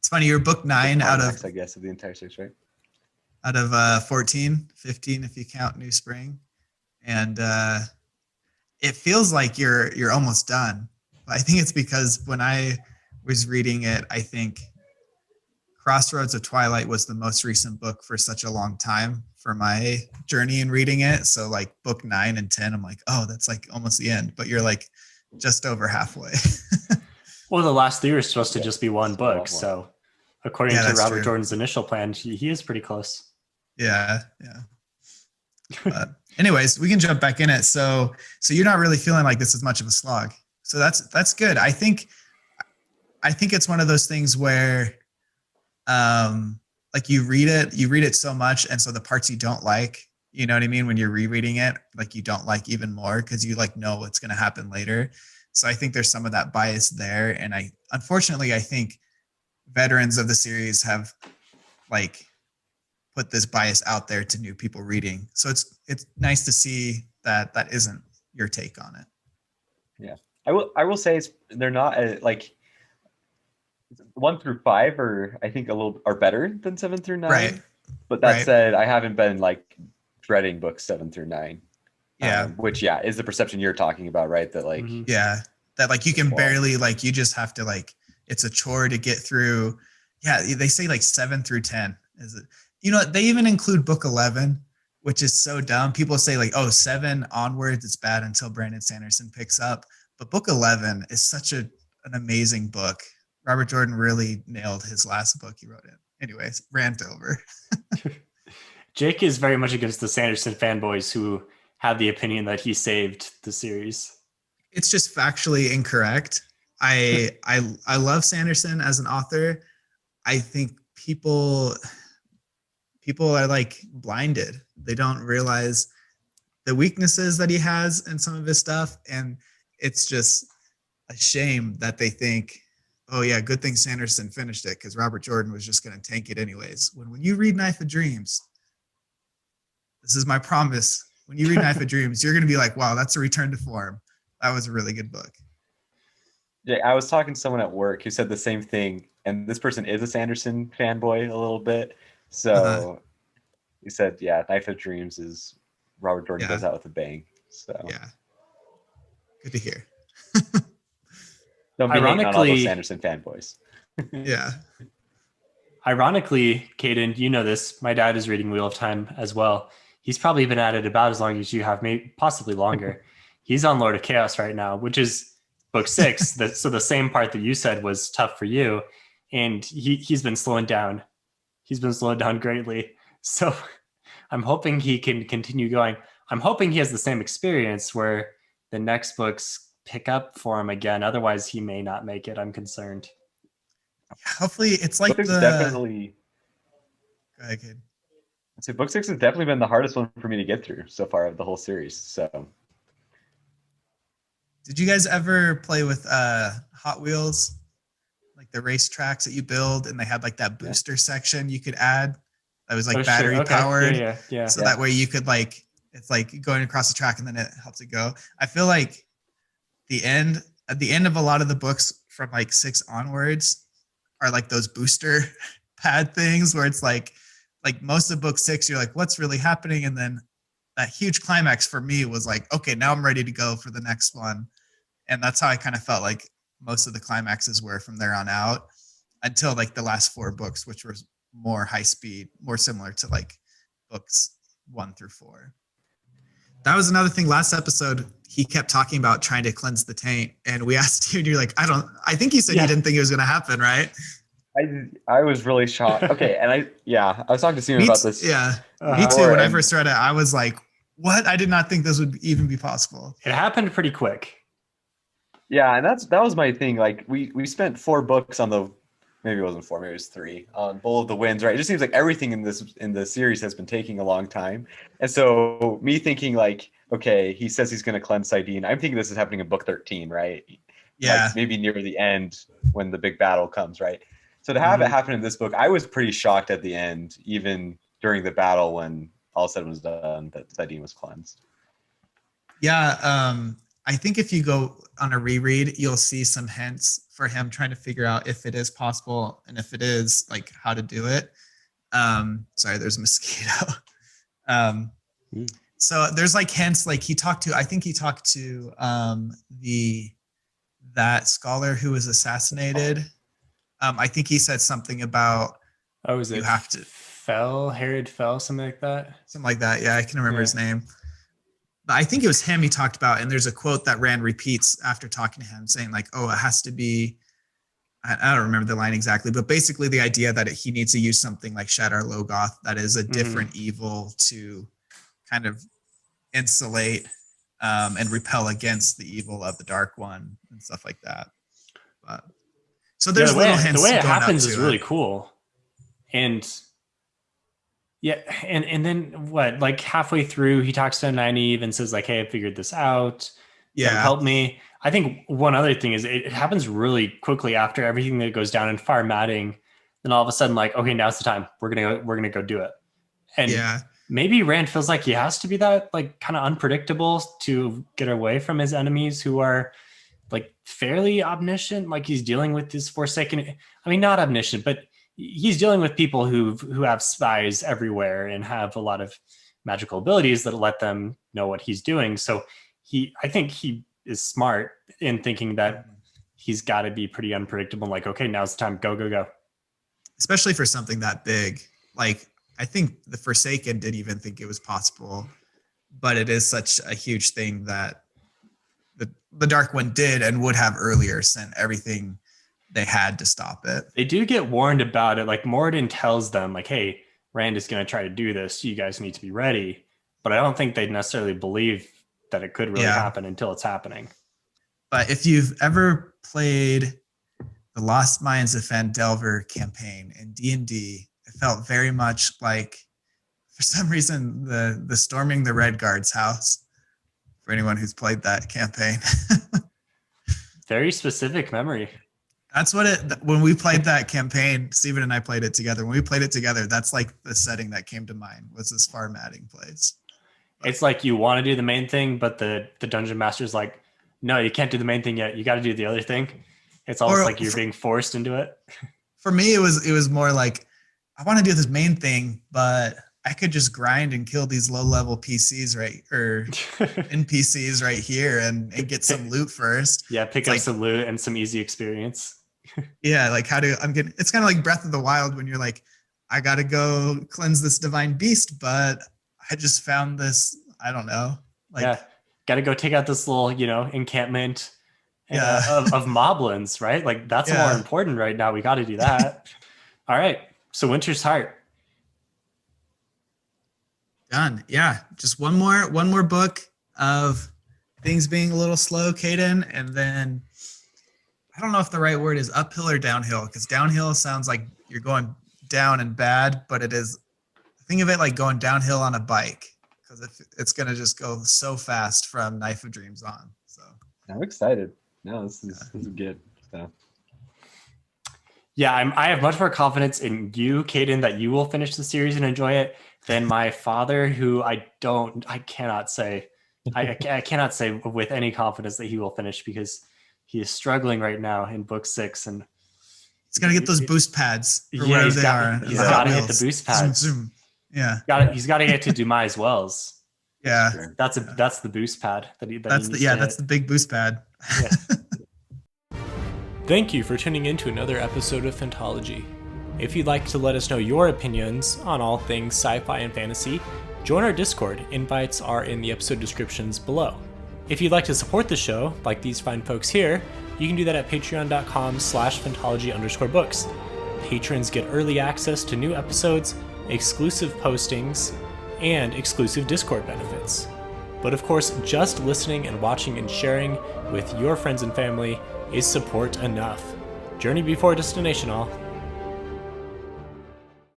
It's funny. You're book 9 out of, I guess, of the entire series, right? Out of 14, 15 if you count New Spring, and it feels like you're almost done. But I think it's because when I was reading it, I think Crossroads of Twilight was the most recent book for such a long time for my journey in reading it. So like book 9 and 10, I'm like, oh, that's like almost the end. But you're like just over halfway. Well, the last 3 are supposed to just be one book. So according to Robert Jordan's initial plan, he is pretty close. Yeah. But anyways, we can jump back in it. So you're not really feeling like this is much of a slog. So that's good. I think it's one of those things where like you read it so much, and so the parts you don't like, you know what I mean, when you're rereading it, like you don't like even more because you like know what's going to happen later. So I think there's some of that bias there, and unfortunately I think veterans of the series have like put this bias out there to new people reading. So it's nice to see that isn't your take on it. Yeah, I will say they're not like 1 through 5 are, I think, are better than 7 through 9. Right. But that said, I haven't been like dreading books 7 through 9. Yeah. Which is the perception you're talking about, right? That like that like you can barely, like you just have to, like it's a chore to get through. Yeah, they say like 7 through 10 is it. You know, they even include book 11, which is so dumb. People say like, oh, 7 onwards, it's bad until Brandon Sanderson picks up. But book 11 is such an amazing book. Robert Jordan really nailed his last book he wrote in. Anyways, rant over. Jake is very much against the Sanderson fanboys who have the opinion that he saved the series. It's just factually incorrect. I love Sanderson as an author. I think people are like blinded. They don't realize the weaknesses that he has in some of his stuff. And it's just a shame that they think, oh yeah, good thing Sanderson finished it because Robert Jordan was just going to tank it anyways. When you read Knife of Dreams, this is my promise. When you read Knife of Dreams, you're going to be like, wow, that's a return to form. That was a really good book. Yeah, I was talking to someone at work who said the same thing. And this person is a Sanderson fanboy a little bit. So he said, yeah, Knife of Dreams is Robert Jordan does that with a bang. So yeah. Good to hear. Don't be hating on all those Sanderson fanboys. Yeah. Ironically, Caden, you know this. My dad is reading Wheel of Time as well. He's probably been at it about as long as you have, maybe possibly longer. He's on Lord of Chaos right now, which is book 6. So the same part that you said was tough for you. And he's been slowing down. He's been slowing down greatly. So I'm hoping he can continue going. I'm hoping he has the same experience where the next books pick up for him again. Otherwise, he may not make it. I'm concerned. Hopefully, it's like definitely. Go ahead, kid. So book 6 has definitely been the hardest one for me to get through so far of the whole series. So, did you guys ever play with Hot Wheels, like the race tracks that you build, and they had like that booster section you could add that was like battery powered? Yeah. So that way you could like, it's like going across the track and then it helps it go. I feel like at the end of a lot of the books from like 6 onwards are like those booster pad things where it's like most of book 6, you're like, what's really happening? And then that huge climax for me was like, okay, now I'm ready to go for the next one. And that's how I kind of felt like most of the climaxes were from there on out until like the last 4 books, which were more high speed, more similar to like books 1 through 4. That was another thing. Last episode, he kept talking about trying to cleanse the taint, and we asked you, and you're like, I think you said you didn't think it was going to happen, right? I was really shocked. Okay, and I was talking to Steven about this. Yeah, me too. When I first read it, I was like, what? I did not think this would even be possible. It happened pretty quick. Yeah, and that was my thing. Like we spent 4 books on the, maybe it wasn't 4, maybe it was 3 on Bowl of the Winds, right? It just seems like everything in the series has been taking a long time. And so me thinking like, okay, he says he's going to cleanse Sidene. I'm thinking this is happening in book 13, right? Yeah. Like maybe near the end when the big battle comes, right? So to have it happen in this book, I was pretty shocked at the end, even during the battle when all said was done, that Sidene was cleansed. Yeah, I think if you go on a reread, you'll see some hints for him trying to figure out if it is possible, and if it is, like, how to do it. Sorry, there's a mosquito. So there's like hints, like I think he talked to that scholar who was assassinated. I think he said something about is it Herod Fell, something like that? Something like that. Yeah, I can remember his name. But I think it was him he talked about, and there's a quote that Rand repeats after talking to him saying like, oh, it has to be, I don't remember the line exactly, but basically the idea that he needs to use something like Shadar Logoth that is a different evil to kind of insulate and repel against the evil of the Dark One and stuff like that. But so there's little hints. The way it happens is really cool. And and then what, like halfway through he talks to Nynaeve and says like, hey, I figured this out. Help me. I think one other thing is it happens really quickly after everything that goes down in Far Madding. Then all of a sudden, like, okay, now's the time. We're gonna go do it. And maybe Rand feels like he has to be that like kind of unpredictable to get away from his enemies who are like fairly omniscient. Like he's dealing with this Forsaken. I mean, not omniscient, but he's dealing with people who have spies everywhere and have a lot of magical abilities that let them know what he's doing. So I think he is smart in thinking that he's got to be pretty unpredictable. Like, okay, now's the time. Go. Especially for something that big. Like, I think the Forsaken didn't even think it was possible, but it is such a huge thing that the Dark One did and would have earlier sent everything they had to stop it. They do get warned about it. Like Moradin tells them like, hey, Rand is going to try to do this. You guys need to be ready. But I don't think they necessarily believe that it could really happen until it's happening. But if you've ever played the Lost Mines of Phandelver campaign in D&D, it felt very much like, for some reason, the storming the Red Guard's house, for anyone who's played that campaign. Very specific memory. That's what when we played that campaign, Steven and I played it together. When we played it together, that's like the setting that came to mind, was this Far Madding place. It's like you want to do the main thing, but the dungeon master's like, no, you can't do the main thing yet. You got to do the other thing. It's almost like you're being forced into it. For me, it was more like, I want to do this main thing, but I could just grind and kill these low-level PCs NPCs right here and get some loot first. Yeah, pick up some loot and some easy experience. Yeah, like it's kind of like Breath of the Wild when you're like, I got to go cleanse this divine beast, but I just found this, I don't know. Like, got to go take out this little, encampment of moblins, right? Like that's more important right now. We got to do that. All right. So Winter's Heart. Done. Yeah. Just one more book of things being a little slow, Caden, and then I don't know if the right word is uphill or downhill, because downhill sounds like you're going down and bad, but it is, think of it like going downhill on a bike, because it's going to just go so fast from Knife of Dreams on. So I'm excited. No, this is good. So. Yeah, I have much more confidence in you, Caden, that you will finish the series and enjoy it than my father, who I cannot say with any confidence that he will finish, because he is struggling right now in book 6, and he's got to get those boost pads. He's got to hit the boost pads. Zoom. Yeah, he's got to get to Dumai's Wells. Yeah, that's the boost pad that's the big boost pad. Yeah. Thank you for tuning in to another episode of Phantology. If you'd like to let us know your opinions on all things sci-fi and fantasy, join our Discord. Invites are in the episode descriptions below. If you'd like to support the show, like these fine folks here, you can do that at patreon.com/phantology_books. Patrons get early access to new episodes, exclusive postings, and exclusive Discord benefits. But of course, just listening and watching and sharing with your friends and family is support enough. Journey before destination all.